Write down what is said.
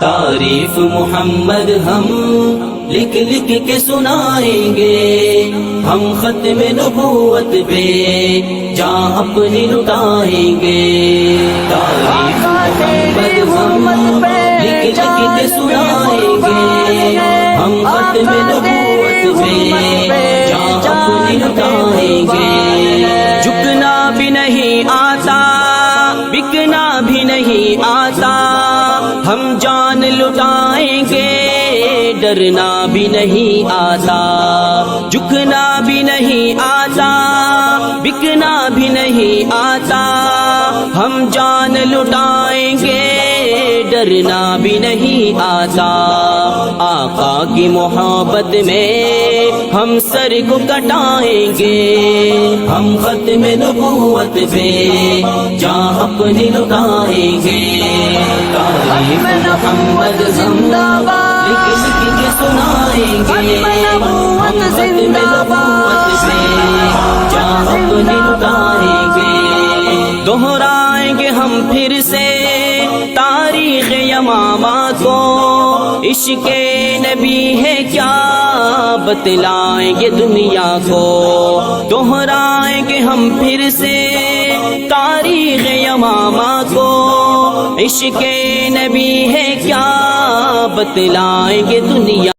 تعریف محمد ہم لکھ لکھ کے سنائیں گے، ہم ختم نبوت پہ جان اپنی لٹائیں گے۔ تعریف محمد ہم لکھ لکھ کے سنائیں گے، ہم ختم نبوت پہ جان اپنی لٹائیں گے۔ جھکنا بھی نہیں آتا، بکنا بھی نہیں آتا، ہم جان لٹائیں گے، ڈرنا بھی نہیں آتا۔ جھکنا بھی نہیں آتا، بکنا بھی نہیں آتا، ہم جان لٹائیں گے، ڈرنا بھی نہیں آتا۔ آقا کی محبت میں ہم سر کو کٹائیں گے، ہم ختم نبوت پہ جان اپنی لٹائیں گے۔ تعریف محمد زندہ باد لکھ لکھ کے سنائیں گے، ہم ختم نبوت پہ جان اپنی لٹائیں گے۔ دہرائیں گے ہم پھر سے تاریخ یمامہ کو، عشق نبی ہے کیا بتلائیں گے دنیا کو۔ دہرائیں گے ہم پھر سے تاریخ یمامہ کو، عشق نبی ہے کیا بتلائیں گے دنیا